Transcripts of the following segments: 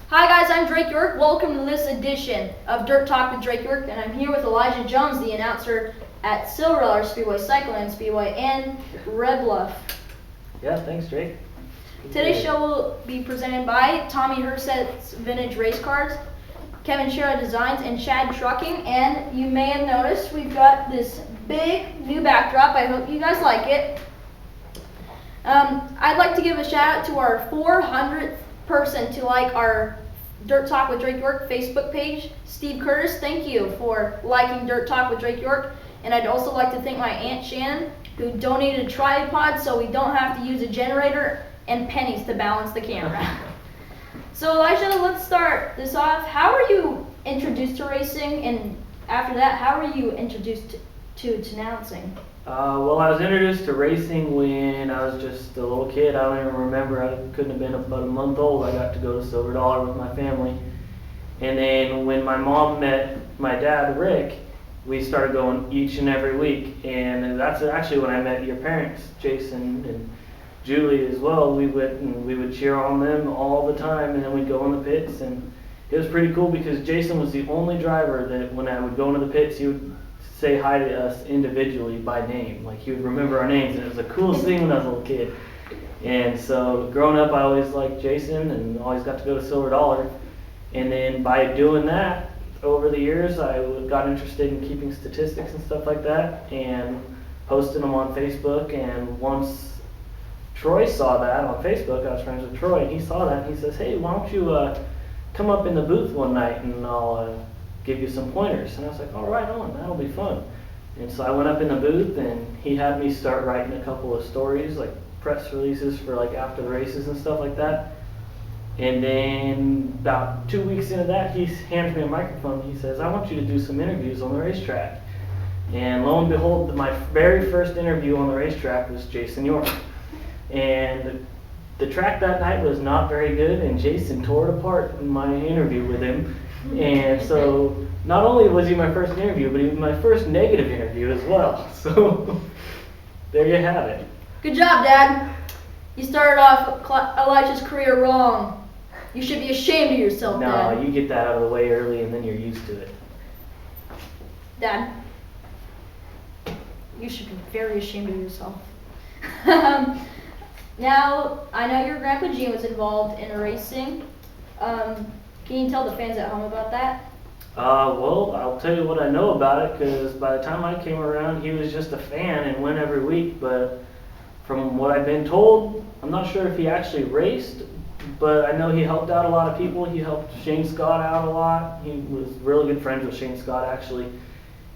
Hi guys, I'm Drake York. Welcome to this edition of Dirt Talk with Drake York, and I'm here with Elijah Jones, the announcer at $1 Speedway, Cycleland Speedway, and Red Bluff. Yeah, thanks, Drake. Today's show will be presented by Tommy Herset's Vintage Race Cars, Kevin Shera Designs, and Chad Trucking. And you may have noticed we've got this big new backdrop. I hope you guys like it. I'd like to give a shout out to our 400th person to like our Dirt Talk with Drake York Facebook page. Steve Curtis, thank you for liking Dirt Talk with Drake York. And I'd also like to thank my Aunt Shannon, who donated a tripod so we don't have to use a generator and pennies to balance the camera. So Elijah, let's start this off. How were you introduced to racing, and after that, how were you introduced to announcing? Well, I was introduced to racing when I was just a little kid. I don't even remember. I couldn't have been about a month old. I got to go to Silver Dollar with my family. And then when my mom met my dad, Rick, we started going each and every week. And that's actually when I met your parents, Jason and Julie as well. We went and we would cheer on them all the time, and then we'd go in the pits. And it was pretty cool because Jason was the only driver that when I would go into the pits, he would say hi to us individually by name. Like, he would remember our names, and it was the coolest thing when I was a little kid. And so growing up, I always liked Jason and always got to go to Silver Dollar. And then by doing that, over the years, I got interested in keeping statistics and stuff like that and posting them on Facebook. And once Troy saw that on Facebook, I was friends with Troy, and he saw that and he says, hey, why don't you come up in the booth one night and I'll give you some pointers. And I was like, all right, that'll be fun. And so I went up in the booth, and he had me start writing a couple of stories, like press releases for like after the races and stuff like that. And then about 2 weeks into that, he hands me a microphone. He says, I want you to do some interviews on the racetrack. And lo and behold, my very first interview on the racetrack was Jason York. And the track that night was not very good, and Jason tore it apart in my interview with him. And so not only was he my first interview, but he was my first negative interview as well. So there you have it. Good job, Dad. You started off Elijah's career wrong. You should be ashamed of yourself, Dad. No, you get that out of the way early, and then you're used to it. Dad, you should be very ashamed of yourself. Now, I know your Grandpa Gene was involved in racing. Can you tell the fans at home about that? Well, I'll tell you what I know about it, because by the time I came around, he was just a fan and went every week. But from what I've been told, I'm not sure if he actually raced, but I know he helped out a lot of people. He helped Shane Scott out a lot. He was really good friends with Shane Scott, actually.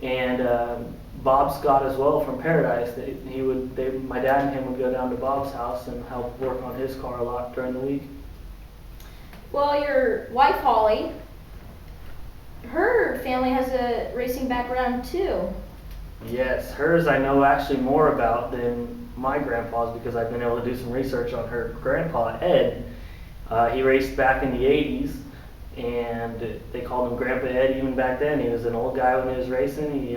And Bob Scott as well from Paradise. My dad and him would go down to Bob's house and help work on his car a lot during the week. Well, your wife, Holly, her family has a racing background too. Yes, hers I know actually more about than my grandpa's, because I've been able to do some research on her grandpa, Ed. He raced back in the 80s, and they called him Grandpa Ed even back then. He was an old guy when he was racing.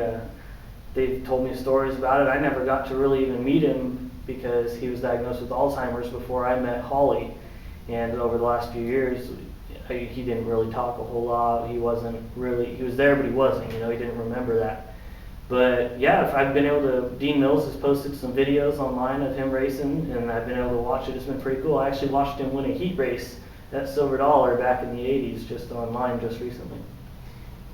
They told me stories about it. I never got to really even meet him because he was diagnosed with Alzheimer's before I met Holly. And over the last few years, he didn't really talk a whole lot. He was there, but he wasn't, he didn't remember that. But yeah, I've been able to, Dean Mills has posted some videos online of him racing, and I've been able to watch it. It's been pretty cool. I actually watched him win a heat race at Silver Dollar back in the 80s, just online just recently.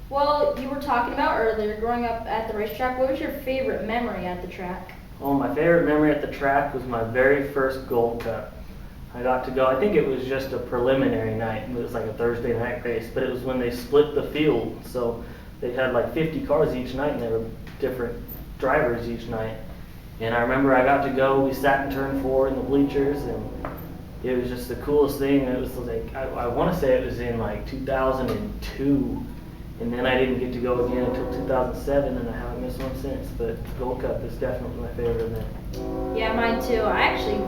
Well, you were talking about earlier, growing up at the racetrack. What was your favorite memory at the track? Oh, my favorite memory at the track was my very first Gold Cup. I got to go, I think it was just a preliminary night. It was like a Thursday night race, but it was when they split the field. So they had like 50 cars each night, and they were different drivers each night. And I remember I got to go, we sat in turn 4 in the bleachers, and it was just the coolest thing. It was like, I want to say it was in like 2002. And then I didn't get to go again until 2007, and I haven't missed one since. But Gold Cup is definitely my favorite event. Yeah, mine too. I actually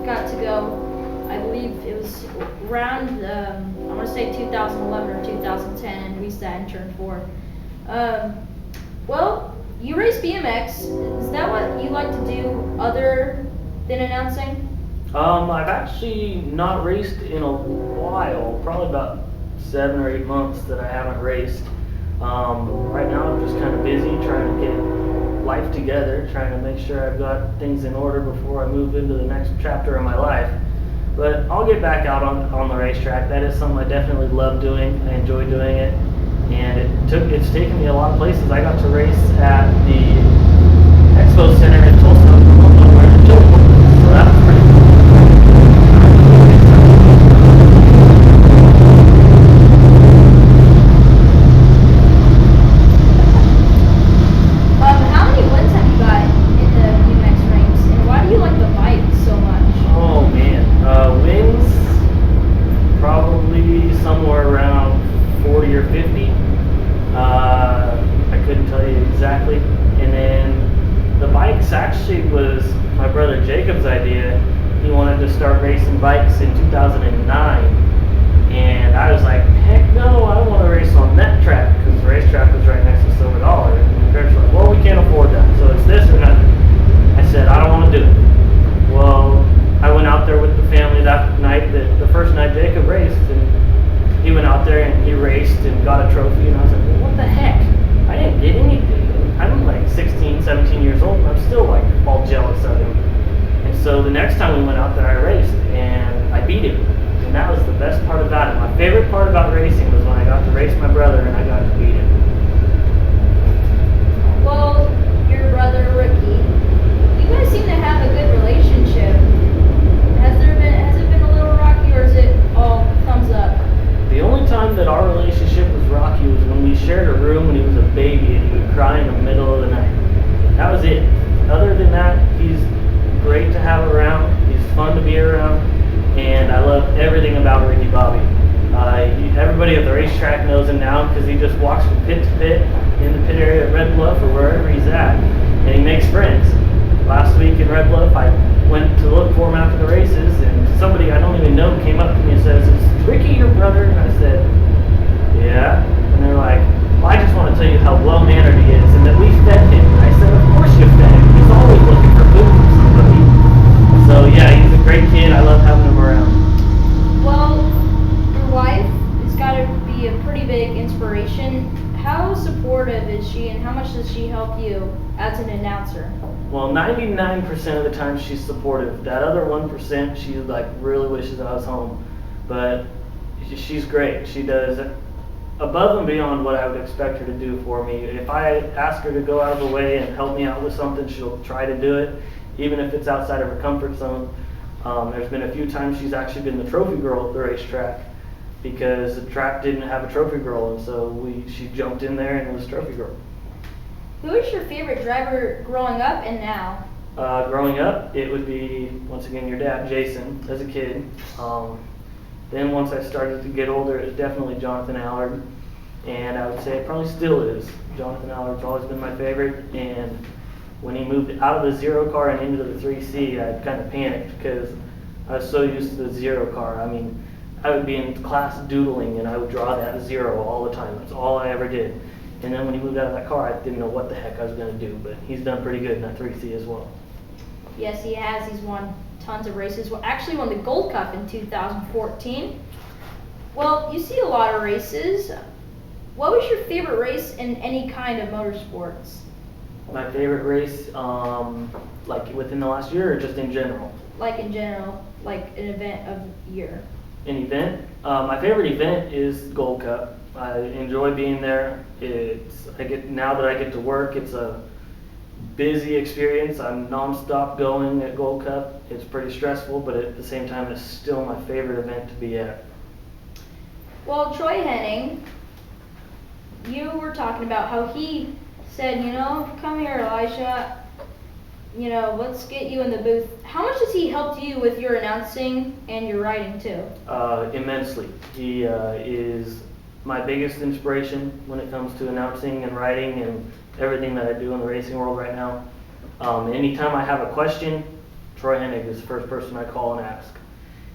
got to go, I believe it was around, I want to say 2011 or 2010, and we sat in turn 4. Well, you race BMX. Is that what you like to do other than announcing? I've actually not raced in a while, probably about 7 or 8 months that I haven't raced. Right now I'm just kind of busy trying to get life together, trying to make sure I've got things in order before I move into the next chapter of my life. But I'll get back out on the racetrack. That is something I definitely love doing. I enjoy doing it. And it's taken me a lot of places. I got to race at the Expo Center in Tulsa, Oklahoma, where the children were. So that was pretty cool. How many wins have you got in the BMX ranks, and why do you like the bike so much? Oh man, wins probably somewhere around 40 or 50. I couldn't tell you exactly. And then the bikes actually was my brother Jacob's idea. He wanted to start racing bikes in 2009. And I was like, heck no, I want to race on that track, because the racetrack was right next to Silver Dollar. And my parents were like, well, we can't afford that, so it's this or nothing. I said, I don't want to do it. Well, I went out there with the family that night, the first night Jacob raced, and he went out there and he raced and got a trophy, and I was like, well, what the heck? I didn't get anything. I'm like 16, 17 years old, and I'm still like all jealous of him. And so the next time we went out there, I raced, and I beat him. And that was the best part about it. My favorite part about racing was when I got to race my brother and I got to beat him. Well, your brother Ricky, you guys seem to have a good relationship. Has it been a little rocky, or is it all thumbs up? The only time that our relationship was rocky was when we shared a room when he was a baby and he would cry in the middle of the night. That was it. Other than that, he's great to have around. He's fun to be around. And I love everything about Ricky Bobby. Everybody at the racetrack knows him now because he just walks from pit to pit in the pit area at Red Bluff or wherever he's at, and he makes friends. Last week in Red Bluff, I went to look for him after the races, and somebody I don't even know came up to me and says, "Is Ricky your brother?" And I said, "Yeah." And they're like, "Well, I just want to tell you how well-mannered he is and that we fed him." And I said, "Of course you fed him. He's always looking for food from somebody." So yeah, he's a great kid. I love having him around. Well, your wife has got to be a pretty big inspiration. How supportive is she, and how much does she help you as an announcer? Well, 99% of the time she's supportive. That other 1%, she like really wishes I was home. But she's great. She does above and beyond what I would expect her to do for me. If I ask her to go out of her way and help me out with something, she'll try to do it, even if it's outside of her comfort zone. There's been a few times she's actually been the trophy girl at the racetrack because the track didn't have a trophy girl, and so she jumped in there and was trophy girl. Who is your favorite driver growing up and now? Growing up, it would be, once again, your dad, Jason, as a kid. Then once I started to get older, it was definitely Jonathan Allard, and I would say it probably still is. Jonathan Allard's always been my favorite, and when he moved out of the zero car and into the 3C, I kind of panicked because I was so used to the zero car. I mean, I would be in class doodling and I would draw that zero all the time. That's all I ever did. And then when he moved out of that car, I didn't know what the heck I was going to do, but he's done pretty good in that 3C as well. Yes, he has. He's won tons of races. Well, actually won the Gold Cup in 2014. Well, you see a lot of races. What was your favorite race in any kind of motorsports? My favorite race, like within the last year or just in general? Like in general, like an event of year. An event? My favorite event is Gold Cup. I enjoy being there. Now that I get to work, it's a busy experience. I'm non-stop going at Gold Cup. It's pretty stressful, but at the same time, it's still my favorite event to be at. Well, Troy Henning, you were talking about how he said, come here, Elisha, let's get you in the booth. How much has he helped you with your announcing and your writing too? Immensely. He is my biggest inspiration when it comes to announcing and writing and everything that I do in the racing world right now. Anytime I have a question, Troy Hennig is the first person I call and ask.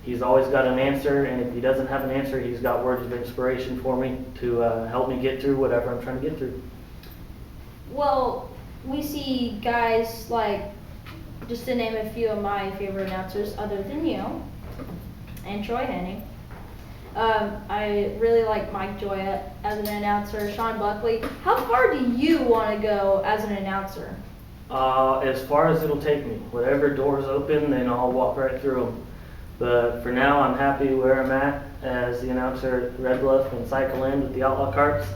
He's always got an answer, and if he doesn't have an answer, he's got words of inspiration for me to help me get through whatever I'm trying to get through. Well, we see guys like just to name a few of my favorite announcers other than you and Troy Henning. I really like Mike Joy as an announcer, Sean Buckley. How far do you want to go as an announcer? As far as it'll take me. Whatever doors open, then I'll walk right through them. But for now, I'm happy where I'm at as the announcer at Red Bluff and Cycleland with the Outlaw carts.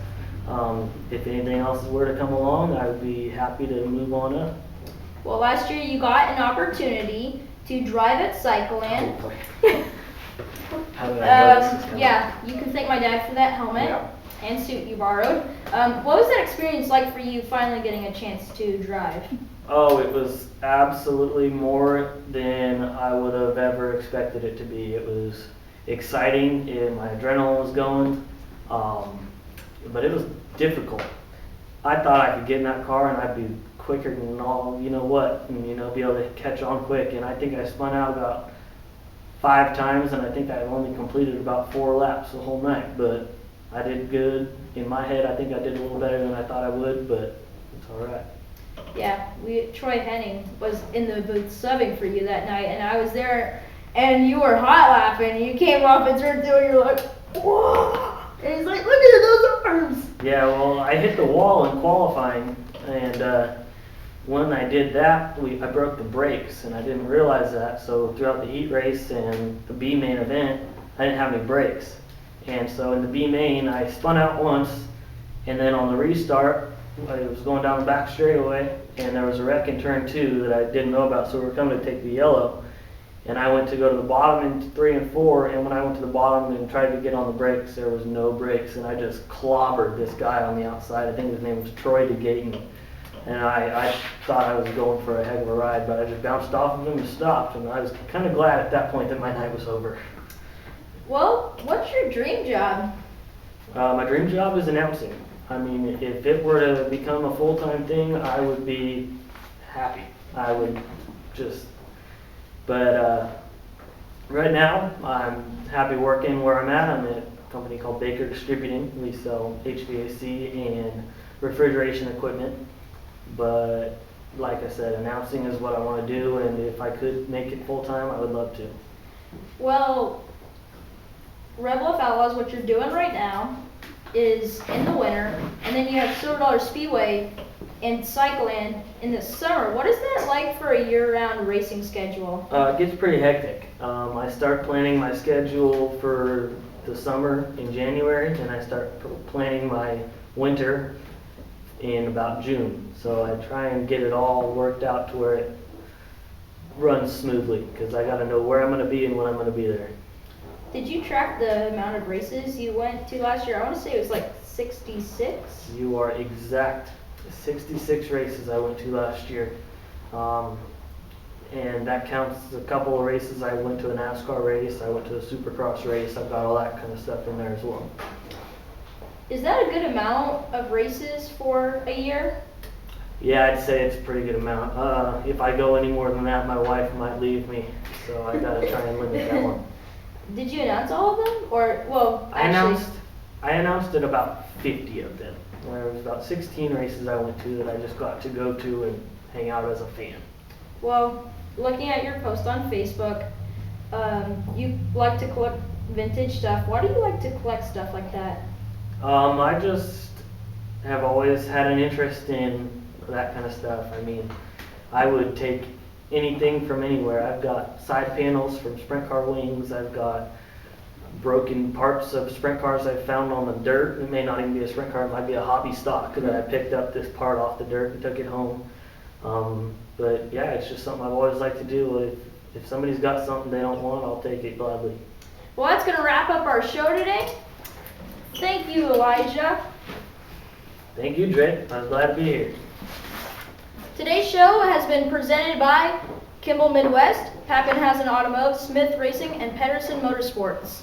If anything else were to come along, I would be happy to move on up. Well, last year you got an opportunity to drive at Cycleland. How did I know this was coming? Yeah, you can thank my dad for that helmet Yeah. and suit you borrowed. What was that experience like for you finally getting a chance to drive? Oh, it was absolutely more than I would have ever expected it to be. It was exciting and my adrenaline was going, but it was difficult. I thought I could get in that car and I'd be quicker than all, you know what, and be able to catch on quick. And I think I spun out about 5 times, and I think I only completed about 4 laps the whole night. But I did good. In my head, I think I did a little better than I thought I would, but it's all right. Yeah, Troy Henning was in the booth subbing for you that night, and I was there, and you were hot lapping. You came off and turn 2, and you're like, whoa! And he's like, look at those arms! Yeah, well, I hit the wall in qualifying, and when I did that, I broke the brakes, and I didn't realize that. So throughout the heat race and the B main event, I didn't have any brakes. And so in the B main, I spun out once, and then on the restart, I was going down the back straightaway, and there was a wreck in turn 2 that I didn't know about, so we were coming to take the yellow. And I went to go to the bottom in 3 and 4, and when I went to the bottom and tried to get on the brakes, there was no brakes, and I just clobbered this guy on the outside. I think his name was Troy DeGayton. And I thought I was going for a heck of a ride, but I just bounced off of him and stopped, and I was kind of glad at that point that my night was over. Well, what's your dream job? My dream job is announcing. I mean, if it were to become a full-time thing, I would be happy. I would just, but right now, I'm happy working where I'm at. I'm at a company called Baker Distributing. We sell HVAC and refrigeration equipment. But like I said, announcing is what I want to do, and if I could make it full-time, I would love to. Well, Red Bluff Outlaws, what you're doing right now, is in the winter, and then you have $0 Speedway and Cycleland in the summer. What is that like for a year-round racing schedule? It gets pretty hectic. I start planning my schedule for the summer in January, and I start planning my winter in about June. So I try and get it all worked out to where it runs smoothly, because I got to know where I'm going to be and when I'm going to be there. Did you track the amount of races you went to last year? I want to say it was like 66. You are exact. 66 races I went to last year. And that counts a couple of races. I went to a NASCAR race, I went to a Supercross race. I've got all that kind of stuff in there as well. Is that a good amount of races for a year? Yeah, I'd say it's a pretty good amount. If I go any more than that, my wife might leave me. So I gotta try and limit that one. Did you announce all of them? Or, well, I actually... announced at about 50 of them. There was about 16 races I went to that I just got to go to and hang out as a fan. Well, looking at your post on Facebook, you like to collect vintage stuff. Why do you like to collect stuff like that? I just have always had an interest in that kind of stuff. I mean, I would take anything from anywhere. I've got side panels from sprint car wings. I've got broken parts of sprint cars I found on the dirt. It may not even be a sprint car, it might be a hobby stock that I picked up this part off the dirt and took it home. But yeah, it's just something I've always liked to do. If somebody's got something they don't want, I'll take it gladly. Well, that's going to wrap up our show today. Thank you, Elijah. Thank you, Drake. I was glad to be here. Today's show has been presented by Kimball Midwest, Pappenhausen Automotive, Smith Racing, and Pedersen Motorsports.